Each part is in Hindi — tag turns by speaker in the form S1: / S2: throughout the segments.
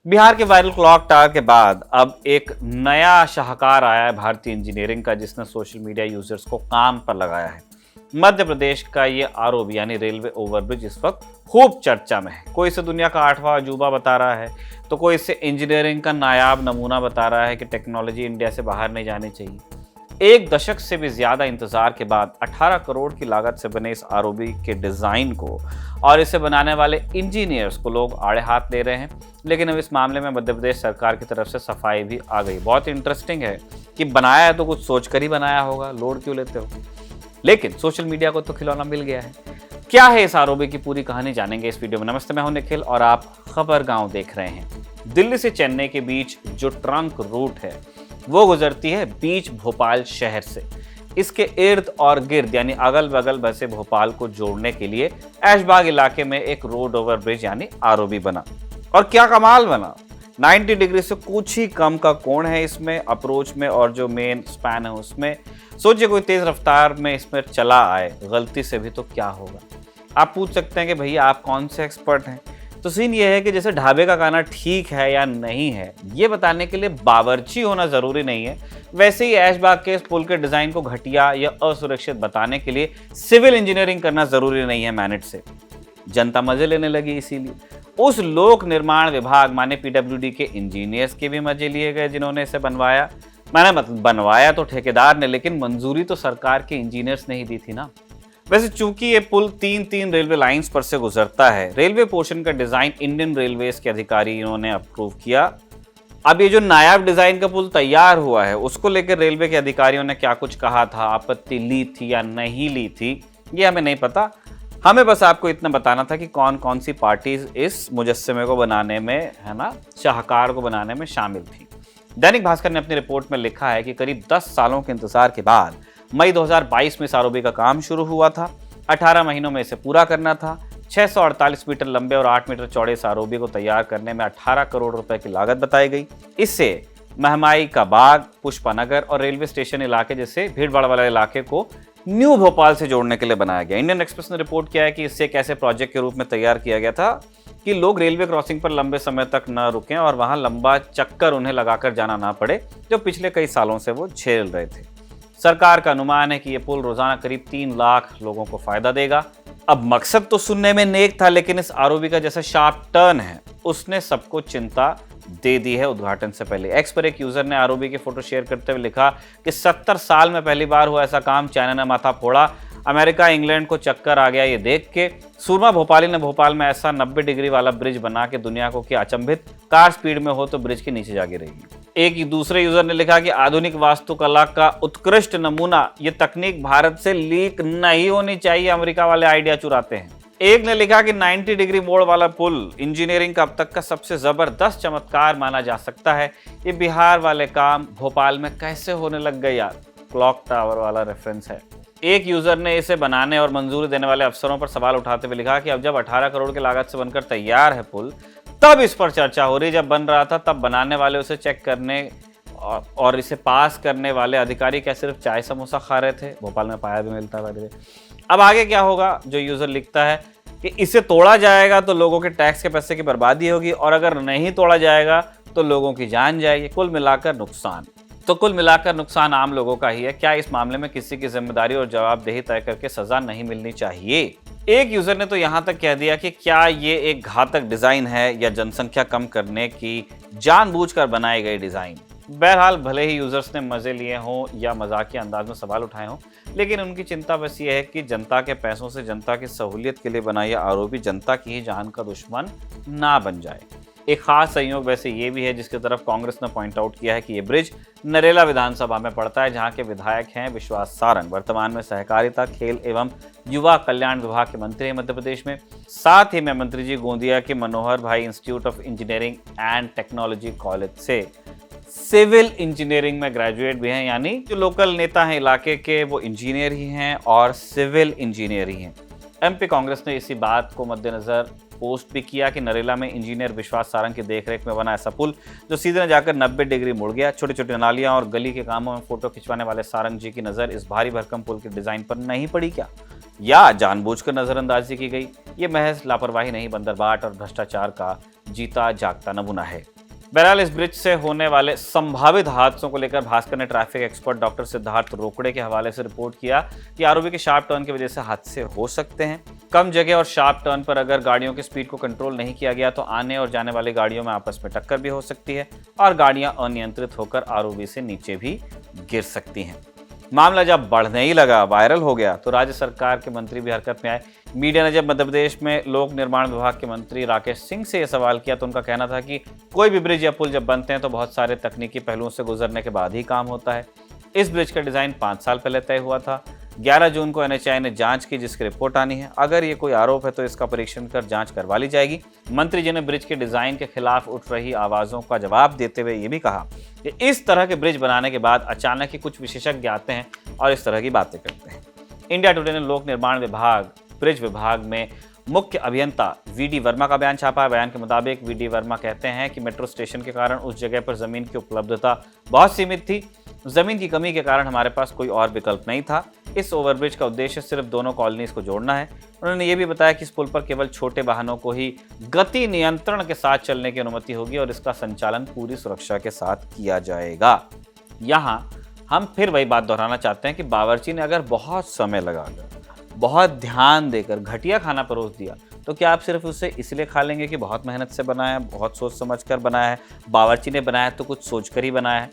S1: बिहार के वायरल क्लॉक टावर के बाद अब एक नया शाहकार आया है भारतीय इंजीनियरिंग का, जिसने सोशल मीडिया यूजर्स को काम पर लगाया है। मध्य प्रदेश का ये आरओबी यानी रेलवे ओवरब्रिज इस वक्त खूब चर्चा में है। कोई इसे दुनिया का 8वां अजूबा बता रहा है, तो कोई इसे इंजीनियरिंग का नायाब नमूना बता रहा है कि टेक्नोलॉजी इंडिया से बाहर नहीं जानी चाहिए। एक दशक से भी ज्यादा इंतजार के बाद 18 करोड़ की लागत से बने इस आरओबी के डिजाइन को और इसे बनाने वाले इंजीनियर्स को लोग आड़े हाथ ले रहे हैं। लेकिन अब इस मामले में मध्य प्रदेश सरकार की तरफ से सफाई भी आ गई। बहुत इंटरेस्टिंग है कि बनाया है तो कुछ सोचकर ही बनाया होगा, लोड क्यों लेते हो। लेकिन सोशल मीडिया को तो खिलौना मिल गया है। क्या है इस आरओबी की पूरी कहानी जानेंगे इस वीडियो में। नमस्ते, मैं हूं निखिल और आप खबर गांव देख रहे हैं। दिल्ली से चेन्नई के बीच जो ट्रंक रूट है वो गुजरती है बीच भोपाल शहर से। इसके इर्द और गिर्द यानी अगल बगल बसे भोपाल को जोड़ने के लिए ऐशबाग इलाके में एक रोड ओवर ब्रिज यानी आरओबी बना। और क्या कमाल बना, 90 डिग्री से कुछ ही कम का कोण है इसमें अप्रोच में, और जो मेन स्पैन है उसमें। सोचिए कोई तेज रफ्तार में इसमें चला आए गलती से भी तो क्या होगा। आप पूछ सकते हैं कि भैया आप कौन से एक्सपर्ट हैं। तो सीन ये है कि जैसे ढाबे का खाना ठीक है या नहीं है ये बताने के लिए बावर्ची होना जरूरी नहीं है, वैसे ही ऐशबाग के इस पुल के डिजाइन को घटिया या असुरक्षित बताने के लिए सिविल इंजीनियरिंग करना जरूरी नहीं है मिनट से। जनता मजे लेने लगी, इसीलिए उस लोक निर्माण विभाग माने पीडब्ल्यूडी के इंजीनियर्स के भी मजे लिए गए जिन्होंने इसे बनवाया। मैंने मतलब बनवाया तो ठेकेदार ने, लेकिन मंजूरी तो सरकार के इंजीनियर्स ने ही दी थी ना। वैसे चूंकि ये पुल तीन रेलवे लाइंस पर से गुजरता है, रेलवे पोर्शन का डिजाइन इंडियन रेलवेज के अधिकारी इन्होंने अप्रूव किया। अब ये जो नायाब डिजाइन का पुल तैयार हुआ है उसको लेकर रेलवे के अधिकारियों ने क्या कुछ कहा था, आपत्ति ली थी या नहीं ली थी, ये हमें नहीं पता। हमें बस आपको इतना बताना था कि कौन कौन सी पार्टीज इस मुजस्समे को बनाने में, है ना, शाहकार को बनाने में शामिल थी। दैनिक भास्कर ने अपनी रिपोर्ट में लिखा है कि करीब 10 सालों के इंतजार के बाद मई 2022 में इस आरओबी का काम शुरू हुआ था। 18 महीनों में इसे पूरा करना था। 648 मीटर लंबे और 8 मीटर चौड़े इस आरओबी को तैयार करने में 18 करोड़ रुपए की लागत बताई गई। इससे महमाई का बाग, पुष्पानगर और रेलवे स्टेशन इलाके जैसे भीड़भाड़ वाले इलाके को न्यू भोपाल से जोड़ने के लिए बनाया गया। इंडियन एक्सप्रेस ने रिपोर्ट किया है कि इससे एक ऐसे प्रोजेक्ट के रूप में तैयार किया गया था कि लोग रेलवे क्रॉसिंग पर लंबे समय तक न रुकें और वहां लंबा चक्कर उन्हें लगाकर जाना ना पड़े, जो पिछले कई सालों से वो झेल रहे थे। सरकार का अनुमान है कि यह पुल रोजाना करीब 3 लाख लोगों को फायदा देगा। अब मकसद तो सुनने में नेक था, लेकिन इस आरओबी का जैसा शार्प टर्न है उसने सबको चिंता दे दी है उद्घाटन से पहले। एक्स पर एक यूजर ने आरओबी की फोटो शेयर करते हुए लिखा कि 70 साल में पहली बार हुआ ऐसा काम, चाइना ने माथा फोड़ा, अमेरिका इंग्लैंड को चक्कर आ गया ये देख के। सूरमा भोपाली ने भोपाल में ऐसा 90 डिग्री वाला ब्रिज बना के दुनिया को किया अचंभित, कार स्पीड में हो तो ब्रिज के नीचे जा गिरेगी। एक दूसरे यूजर ने लिखा कि आधुनिक वास्तुकला का उत्कृष्ट नमूना, ये तकनीक भारत से लीक नहीं होनी चाहिए, अमेरिका वाले आइडिया चुराते हैं। एक ने लिखा कि 90 डिग्री मोड़ वाला पुल इंजीनियरिंग का अब तक का सबसे जबरदस्त चमत्कार माना जा सकता है। ये बिहार वाले काम भोपाल में कैसे होने लग गए यार, क्लॉक टावर वाला रेफरेंस है। एक यूजर ने इसे बनाने और मंजूरी देने वाले अफसरों पर सवाल उठाते हुए लिखा कि अब जब 18 करोड़ की लागत से बनकर तैयार है पुल, तब इस पर चर्चा हो रही। जब बन रहा था तब बनाने वाले उसे चेक करने और इसे पास करने वाले अधिकारी क्या सिर्फ चाय समोसा खा रहे थे। भोपाल में पाया भी मिलता है। अब आगे क्या होगा, जो यूजर लिखता है कि इसे तोड़ा जाएगा तो लोगों के टैक्स के पैसे की बर्बादी होगी, और अगर नहीं तोड़ा जाएगा तो लोगों की जान जाएगी। कुल मिलाकर नुकसान आम लोगों का ही है। क्या इस मामले में किसी की जिम्मेदारी और जवाबदेही तय करके सजा नहीं मिलनी चाहिए। एक यूजर ने तो यहां तक कह दिया कि क्या ये एक घातक डिजाइन है या जनसंख्या कम करने की जानबूझकर बनाई गई डिजाइन। बहरहाल भले ही यूजर्स ने मजे लिए हों या मजाकिया अंदाज में सवाल उठाए हों, लेकिन उनकी चिंता बस ये है कि जनता के पैसों से जनता की सहूलियत के लिए बनाई आरओबी जनता की ही जान का दुश्मन ना बन जाए। एक खास संयोग वैसे ये भी है जिसकी तरफ कांग्रेस ने पॉइंट आउट किया है कि ये ब्रिज नरेला विधानसभा में पड़ता है, जहां के विधायक हैं विश्वास सारंग, वर्तमान में सहकारिता, खेल एवं युवा कल्याण विभाग के मंत्री हैं मध्य प्रदेश में। साथ ही में मंत्री जी गोंदिया के मनोहर भाई institute of engineering and technology college से सिविल इंजीनियरिंग में ग्रेजुएट भी हैं, यानी जो लोकल नेता हैं इलाके के वो इंजीनियर ही हैं और सिविल इंजीनियर ही हैं। एमपी कांग्रेस ने इसी बात को मद्देनजर पोस्ट भी किया कि नरेला में इंजीनियर विश्वास सारंग की देखरेख में बना ऐसा पुल जो सीधे न जाकर 90 डिग्री मुड़ गया। छोटी छोटी नालियां और गली के कामों में फोटो खिंचवाने वाले सारंग जी की नजर इस भारी भरकम पुल के डिजाइन पर नहीं पड़ी क्या, या जानबूझकर नजरअंदाजी की गई। ये महज लापरवाही नहीं, बंदरबाट और भ्रष्टाचार का जीता जागता नमूना है। बहरहाल इस ब्रिज से होने वाले संभावित हादसों को लेकर भास्कर ने traffic expert doctor Siddharth Rokade के हवाले से रिपोर्ट किया कि आरओबी के शार्प टर्न की वजह से हादसे हो सकते हैं। कम जगह और शार्प टर्न पर अगर गाड़ियों की स्पीड को कंट्रोल नहीं किया गया तो आने और जाने वाली गाड़ियों में आपस में टक्कर भी हो सकती है और गाड़ियां अनियंत्रित होकर आरओबी से नीचे भी गिर सकती हैं। मामला जब बढ़ने ही लगा, वायरल हो गया, तो राज्य सरकार के मंत्री भी हरकत में आए। मीडिया ने जब मध्य प्रदेश में लोक निर्माण विभाग के मंत्री राकेश सिंह से यह सवाल किया तो उनका कहना था कि कोई भी ब्रिज या पुल जब बनते हैं तो बहुत सारे तकनीकी पहलुओं से गुजरने के बाद ही काम होता है। इस ब्रिज का डिजाइन 5 साल पहले तय हुआ था। 11 जून को एनएचएआई ने जांच की जिसकी रिपोर्ट आनी है। अगर ये कोई आरोप है तो इसका परीक्षण कर जांच करवा ली जाएगी। मंत्री जी ने ब्रिज के डिजाइन के खिलाफ उठ रही आवाजों का जवाब देते हुए ये भी कहा कि इस तरह के ब्रिज बनाने के बाद अचानक ही कुछ विशेषज्ञ आते हैं और इस तरह की बातें करते हैं। इंडिया टुडे ने लोक निर्माण विभाग ब्रिज विभाग में मुख्य अभियंता वीडी वर्मा का बयान छापा है। बयान के मुताबिक वीडी वर्मा कहते हैं कि मेट्रो स्टेशन के कारण उस जगह पर जमीन की उपलब्धता बहुत सीमित थी। जमीन की कमी के कारण हमारे पास कोई और विकल्प नहीं था। इस ओवरब्रिज का उद्देश्य सिर्फ दोनों कॉलोनीज को जोड़ना है। उन्होंने ये भी बताया कि इस पुल पर केवल छोटे वाहनों को ही गति नियंत्रण के साथ चलने की अनुमति होगी और इसका संचालन पूरी सुरक्षा के साथ किया जाएगा। यहाँ हम फिर वही बात दोहराना चाहते हैं कि बावर्ची ने अगर बहुत समय लगाकर, बहुत ध्यान देकर घटिया खाना परोस दिया तो क्या आप सिर्फ उसे इसलिए खा लेंगे कि बहुत मेहनत से बनाया है, बहुत सोच समझ कर बनाया है, बावर्ची ने बनाया तो कुछ सोच कर ही बनाया है।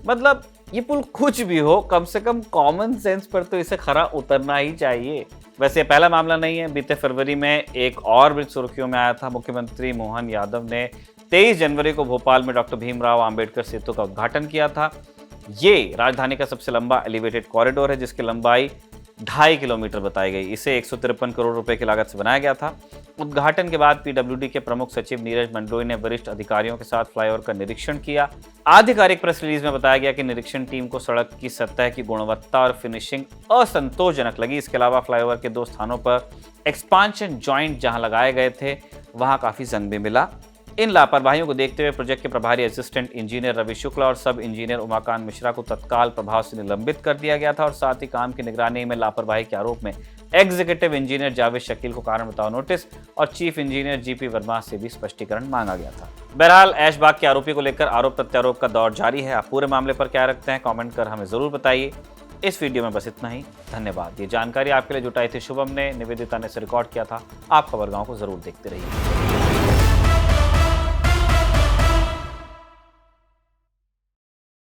S1: मतलब ये पुल कुछ भी हो, कम से कम कॉमन सेंस पर तो इसे खरा उतरना ही चाहिए। वैसे पहला मामला नहीं है। बीते फरवरी में एक और ब्रिज सुर्खियों में आया था। मुख्यमंत्री मोहन यादव ने 23 जनवरी को भोपाल में डॉक्टर भीमराव अंबेडकर सेतु का उद्घाटन किया था। ये राजधानी का सबसे लंबा एलिवेटेड कॉरिडोर है जिसकी लंबाई 2.5 किलोमीटर बताई गई। इसे 153 करोड़ रुपए की लागत से बनाया गया था। उद्घाटन के बाद पीडब्ल्यूडी के प्रमुख सचिव नीरज मंडलोई ने वरिष्ठ अधिकारियों के साथ फ्लाईओवर का निरीक्षण किया। आधिकारिक प्रेस रिलीज में बताया गया कि निरीक्षण टीम को सड़क की सतह की गुणवत्ता और फिनिशिंग असंतोषजनक लगी। इसके अलावा फ्लाईओवर के 2 स्थानों पर एक्सपांशन जॉइंट जहां लगाए गए थे वहां काफी जंग भी मिला। इन लापरवाहियों को देखते हुए प्रोजेक्ट के प्रभारी असिस्टेंट इंजीनियर रवि शुक्ला और सब इंजीनियर उमाकांत मिश्रा को तत्काल प्रभाव से निलंबित कर दिया गया था और साथ ही काम की निगरानी में लापरवाही के आरोप में एग्जीक्यूटिव इंजीनियर जावेद शकील को कारण बताओ नोटिस और चीफ इंजीनियर जीपी वर्मा से भी स्पष्टीकरण मांगा गया था। बहरहाल ऐशबाग के आरोपी को लेकर आरोप प्रत्यारोप का दौर जारी है। आप पूरे मामले पर क्या रखते हैं कमेंट कर हमें जरूर बताइए। इस वीडियो में बस इतना ही। धन्यवाद। ये जानकारी आपके लिए जुटाई थी शुभम ने, निवेदिता ने इसे रिकॉर्ड किया था। आप खबरगांव को जरूर देखते रहिए।